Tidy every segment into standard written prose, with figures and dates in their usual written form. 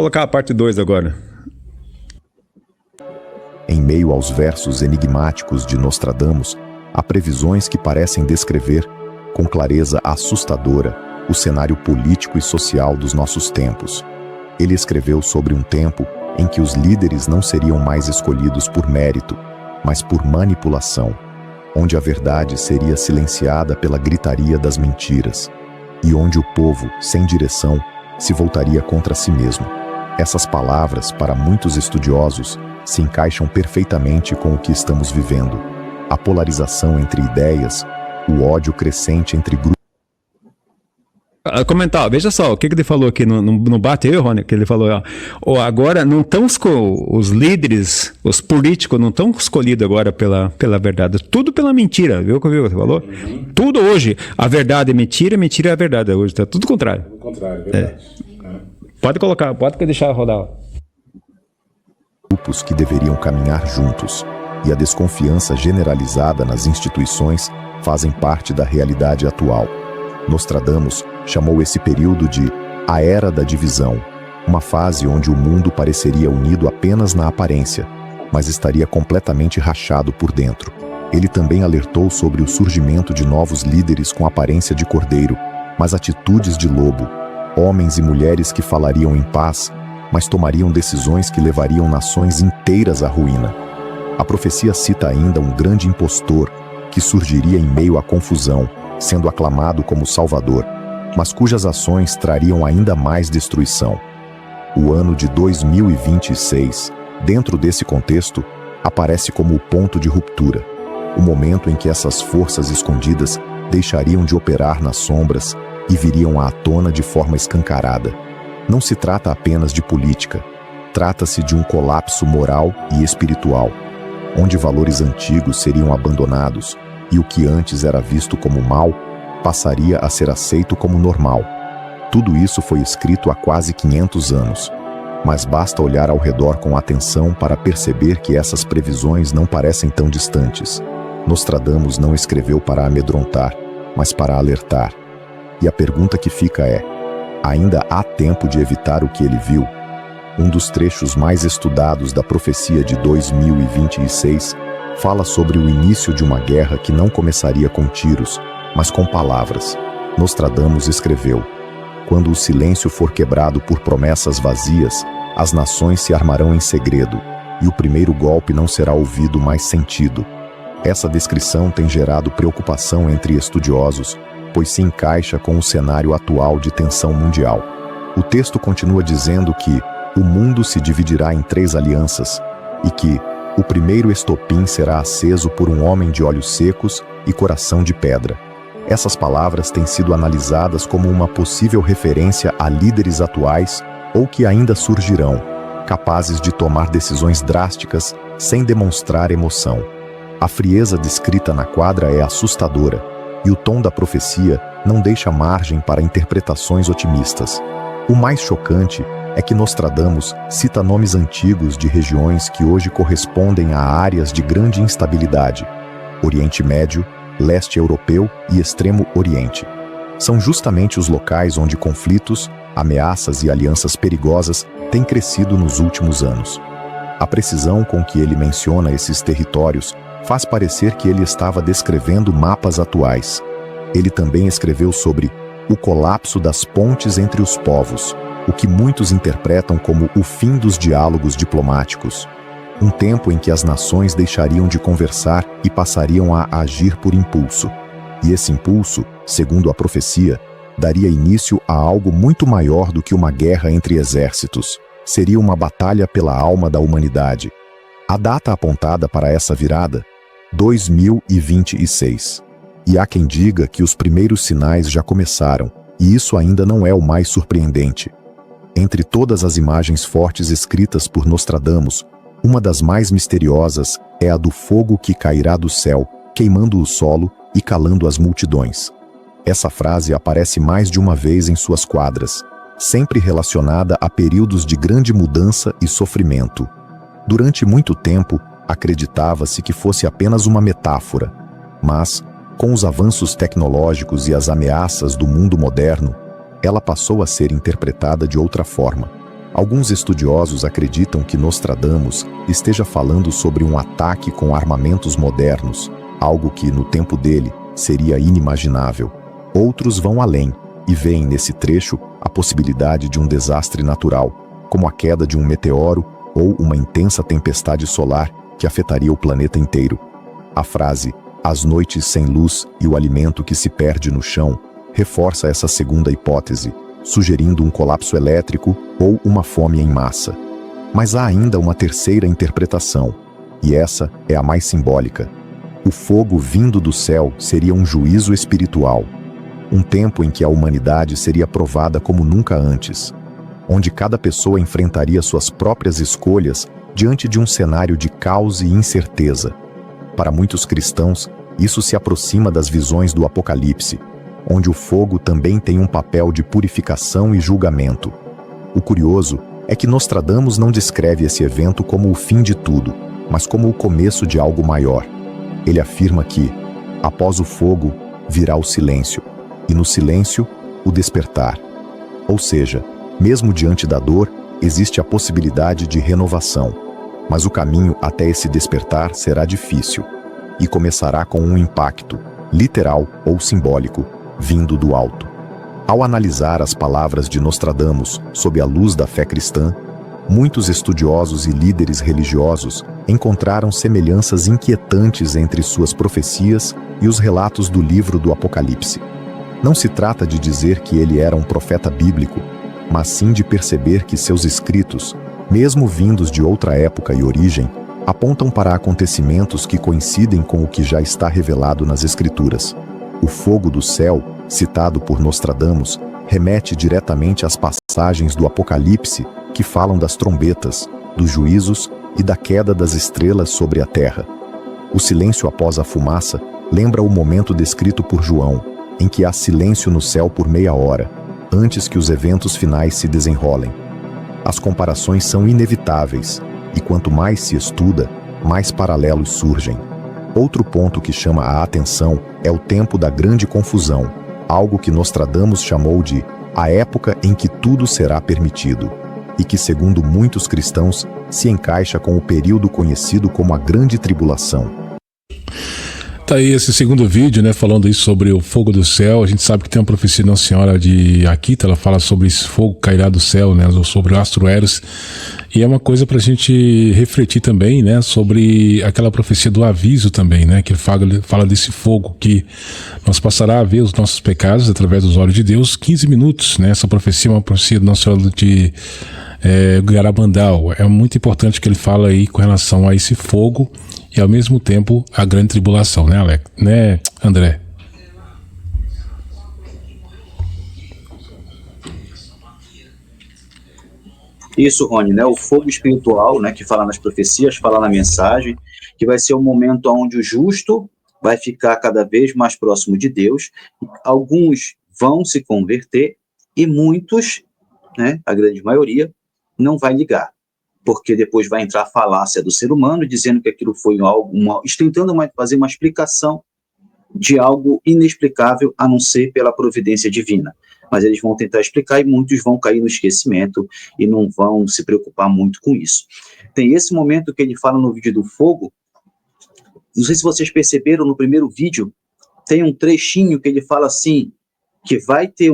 Colocar a parte 2 agora. Em meio aos versos enigmáticos de Nostradamus, há previsões que parecem descrever, com clareza assustadora, o cenário político e social dos nossos tempos. Ele escreveu sobre um tempo em que os líderes não seriam mais escolhidos por mérito, mas por manipulação, onde a verdade seria silenciada pela gritaria das mentiras, e onde o povo, sem direção, se voltaria contra si mesmo. Essas palavras, para muitos estudiosos, se encaixam perfeitamente com o que estamos vivendo. A polarização entre ideias, o ódio crescente entre grupos. Comentar, veja só, o que ele falou aqui no bate aí, Rony, que ele falou, agora não estão os líderes, os políticos não estão escolhidos agora pela verdade, tudo pela mentira, viu o que você falou? Tudo hoje, a verdade é mentira, mentira é a verdade, hoje está tudo contrário. Tudo contrário, é verdade. Pode deixar rodar. Grupos que deveriam caminhar juntos, e a desconfiança generalizada nas instituições fazem parte da realidade atual. Nostradamus chamou esse período de a Era da Divisão, uma fase onde o mundo pareceria unido apenas na aparência, mas estaria completamente rachado por dentro. Ele também alertou sobre o surgimento de novos líderes com aparência de cordeiro, mas atitudes de lobo, homens e mulheres que falariam em paz, mas tomariam decisões que levariam nações inteiras à ruína. A profecia cita ainda um grande impostor que surgiria em meio à confusão, sendo aclamado como Salvador, mas cujas ações trariam ainda mais destruição. O ano de 2026, dentro desse contexto, aparece como o ponto de ruptura, o momento em que essas forças escondidas deixariam de operar nas sombras e viriam à tona de forma escancarada. Não se trata apenas de política, trata-se de um colapso moral e espiritual, onde valores antigos seriam abandonados e o que antes era visto como mal passaria a ser aceito como normal. Tudo isso foi escrito há quase 500 anos, mas basta olhar ao redor com atenção para perceber que essas previsões não parecem tão distantes. Nostradamus não escreveu para amedrontar, mas para alertar. E a pergunta que fica é: ainda há tempo de evitar o que ele viu? Um dos trechos mais estudados da profecia de 2026 fala sobre o início de uma guerra que não começaria com tiros, mas com palavras. Nostradamus escreveu: quando o silêncio for quebrado por promessas vazias, as nações se armarão em segredo, e o primeiro golpe não será ouvido, mas sentido. Essa descrição tem gerado preocupação entre estudiosos, pois se encaixa com o cenário atual de tensão mundial. O texto continua dizendo que o mundo se dividirá em 3 alianças e que o primeiro estopim será aceso por um homem de olhos secos e coração de pedra. Essas palavras têm sido analisadas como uma possível referência a líderes atuais ou que ainda surgirão, capazes de tomar decisões drásticas sem demonstrar emoção. A frieza descrita na quadra é assustadora, e o tom da profecia não deixa margem para interpretações otimistas. O mais chocante é que Nostradamus cita nomes antigos de regiões que hoje correspondem a áreas de grande instabilidade: Oriente Médio, Leste Europeu e Extremo Oriente. São justamente os locais onde conflitos, ameaças e alianças perigosas têm crescido nos últimos anos. A precisão com que ele menciona esses territórios faz parecer que ele estava descrevendo mapas atuais. Ele também escreveu sobre o colapso das pontes entre os povos, o que muitos interpretam como o fim dos diálogos diplomáticos. Um tempo em que as nações deixariam de conversar e passariam a agir por impulso. E esse impulso, segundo a profecia, daria início a algo muito maior do que uma guerra entre exércitos. Seria uma batalha pela alma da humanidade. A data apontada para essa virada? 2026. E há quem diga que os primeiros sinais já começaram, e isso ainda não é o mais surpreendente. Entre todas as imagens fortes escritas por Nostradamus, uma das mais misteriosas é a do fogo que cairá do céu, queimando o solo e calando as multidões. Essa frase aparece mais de uma vez em suas quadras, sempre relacionada a períodos de grande mudança e sofrimento. Durante muito tempo, acreditava-se que fosse apenas uma metáfora, mas, com os avanços tecnológicos e as ameaças do mundo moderno, ela passou a ser interpretada de outra forma. Alguns estudiosos acreditam que Nostradamus esteja falando sobre um ataque com armamentos modernos, algo que, no tempo dele, seria inimaginável. Outros vão além e veem nesse trecho a possibilidade de um desastre natural, como a queda de um meteoro ou uma intensa tempestade solar que afetaria o planeta inteiro. A frase "as noites sem luz e o alimento que se perde no chão" reforça essa segunda hipótese, sugerindo um colapso elétrico ou uma fome em massa. Mas há ainda uma terceira interpretação, e essa é a mais simbólica. O fogo vindo do céu seria um juízo espiritual, um tempo em que a humanidade seria provada como nunca antes, onde cada pessoa enfrentaria suas próprias escolhas diante de um cenário de caos e incerteza. Para muitos cristãos, isso se aproxima das visões do Apocalipse, onde o fogo também tem um papel de purificação e julgamento. O curioso é que Nostradamus não descreve esse evento como o fim de tudo, mas como o começo de algo maior. Ele afirma que, após o fogo, virá o silêncio, e no silêncio, o despertar. Ou seja, mesmo diante da dor, existe a possibilidade de renovação, mas o caminho até esse despertar será difícil, e começará com um impacto, literal ou simbólico, vindo do alto. Ao analisar as palavras de Nostradamus sob a luz da fé cristã, muitos estudiosos e líderes religiosos encontraram semelhanças inquietantes entre suas profecias e os relatos do livro do Apocalipse. Não se trata de dizer que ele era um profeta bíblico, mas sim de perceber que seus escritos, mesmo vindos de outra época e origem, apontam para acontecimentos que coincidem com o que já está revelado nas Escrituras. O fogo do céu, citado por Nostradamus, remete diretamente às passagens do Apocalipse que falam das trombetas, dos juízos e da queda das estrelas sobre a terra. O silêncio após a fumaça lembra o momento descrito por João, em que há silêncio no céu por meia hora, antes que os eventos finais se desenrolem. As comparações são inevitáveis, e quanto mais se estuda, mais paralelos surgem. Outro ponto que chama a atenção é o tempo da grande confusão, algo que Nostradamus chamou de a época em que tudo será permitido, e que, segundo muitos cristãos, se encaixa com o período conhecido como a Grande Tribulação. Tá aí esse segundo vídeo, né, falando aí sobre o fogo do céu. A gente sabe que tem uma profecia de Nossa Senhora de Akita, ela fala sobre esse fogo que cairá do céu, né, sobre o astro Eros. E é uma coisa para a gente refletir também, né, sobre aquela profecia do aviso também, né, que ele fala desse fogo que nós passará a ver os nossos pecados através dos olhos de Deus, 15 minutos, né, essa profecia é uma profecia de Nossa Senhora de Garabandal. É muito importante que ele fala aí com relação a esse fogo e ao mesmo tempo a grande tribulação, né, Alex? Né, André? Isso, Rony, né? O fogo espiritual, né, que fala nas profecias, fala na mensagem, que vai ser o momento onde o justo vai ficar cada vez mais próximo de Deus. Alguns vão se converter e muitos, né, a grande maioria, não vai ligar, porque depois vai entrar a falácia do ser humano, dizendo que aquilo foi algo, tentando fazer uma explicação de algo inexplicável, a não ser pela providência divina. Mas eles vão tentar explicar e muitos vão cair no esquecimento e não vão se preocupar muito com isso. Tem esse momento que ele fala no vídeo do fogo, não sei se vocês perceberam no primeiro vídeo, tem um trechinho que ele fala assim, que vai ter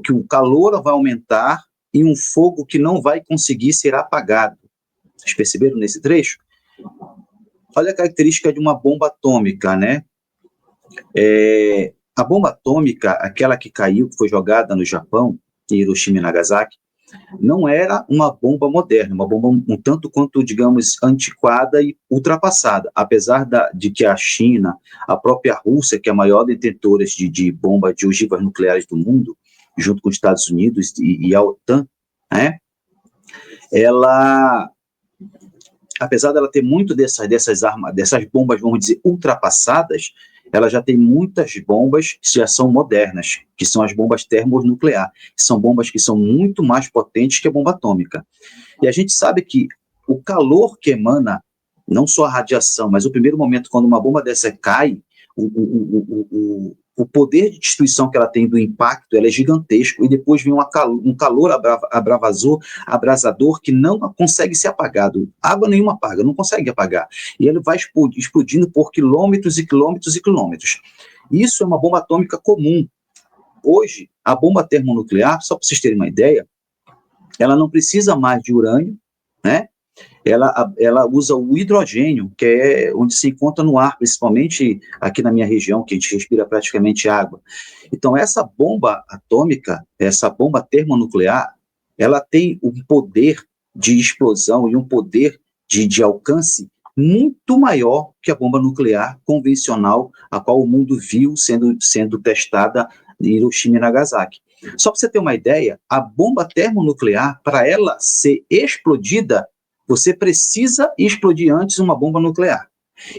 que o calor vai aumentar e um fogo que não vai conseguir ser apagado. Vocês perceberam nesse trecho? Olha a característica de uma bomba atômica, né? A bomba atômica, aquela que caiu, que foi jogada no Japão, em Hiroshima e Nagasaki, não era uma bomba moderna, uma bomba um tanto quanto, digamos, antiquada e ultrapassada, apesar de que a China, a própria Rússia, que é a maior detentora de bomba de ogivas nucleares do mundo, junto com os Estados Unidos e a OTAN, né, ela, apesar dela ter muito dessas armas, dessas bombas, vamos dizer, ultrapassadas, ela já tem muitas bombas que já são modernas, que são as bombas termonucleares, que são bombas que são muito mais potentes que a bomba atômica. E a gente sabe que o calor que emana, não só a radiação, mas o primeiro momento quando uma bomba dessa cai, o poder de destruição que ela tem do impacto, ela é gigantesco, e depois vem um calor abrasador que não consegue ser apagado. Água nenhuma apaga, não consegue apagar. E ele vai explodindo por quilômetros e quilômetros e quilômetros. Isso é uma bomba atômica comum. Hoje, a bomba termonuclear, só para vocês terem uma ideia, ela não precisa mais de urânio, né? Ela usa o hidrogênio, que é onde se encontra no ar, principalmente aqui na minha região, que a gente respira praticamente água. Então, essa bomba atômica, essa bomba termonuclear, ela tem um poder de explosão e um poder de alcance muito maior que a bomba nuclear convencional, a qual o mundo viu sendo testada em Hiroshima e Nagasaki. Só para você ter uma ideia, a bomba termonuclear, para ela ser explodida, você precisa explodir antes uma bomba nuclear.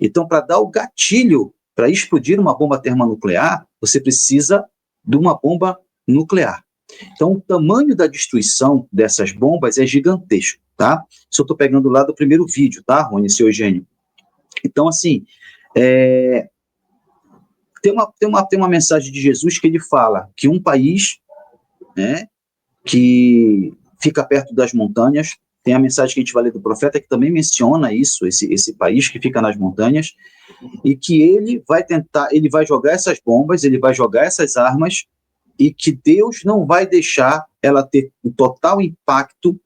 Então, para dar o gatilho para explodir uma bomba termonuclear, você precisa de uma bomba nuclear. Então, o tamanho da destruição dessas bombas é gigantesco, tá? Isso eu estou pegando lá do primeiro vídeo, tá, Rony, seu Eugênio? Então, assim, tem uma mensagem de Jesus que ele fala que um país, né, que fica perto das montanhas, tem a mensagem que a gente vai ler do profeta que também menciona isso, esse país que fica nas montanhas, e que ele vai jogar essas bombas, ele vai jogar essas armas, e que Deus não vai deixar ela ter o total impacto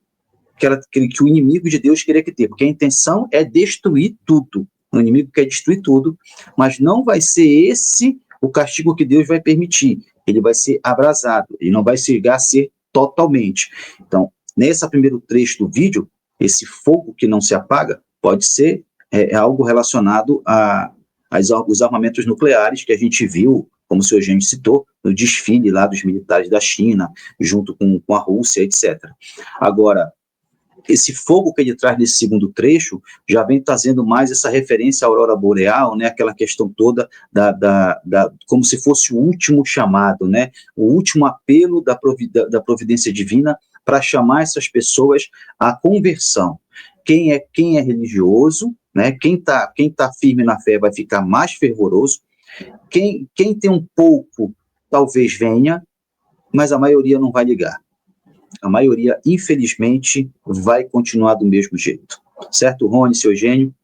que o inimigo de Deus queria que ter, porque a intenção é destruir tudo. O inimigo quer destruir tudo, mas não vai ser esse o castigo que Deus vai permitir. Ele vai ser abrasado, ele não vai chegar a ser totalmente. Então, nesse primeiro trecho do vídeo, esse fogo que não se apaga pode ser algo relacionado aos armamentos nucleares que a gente viu, como o senhor Eugênio citou, no desfile lá dos militares da China, junto com a Rússia, etc. Agora, esse fogo que ele traz nesse segundo trecho já vem trazendo mais essa referência à aurora boreal, né, aquela questão toda como se fosse o último chamado, né, o último apelo da providência divina para chamar essas pessoas à conversão. Quem é religioso, né, quem tá firme na fé vai ficar mais fervoroso, quem tem um pouco talvez venha, mas a maioria não vai ligar. A maioria, infelizmente, vai continuar do mesmo jeito. Certo, Rony, seu Eugênio?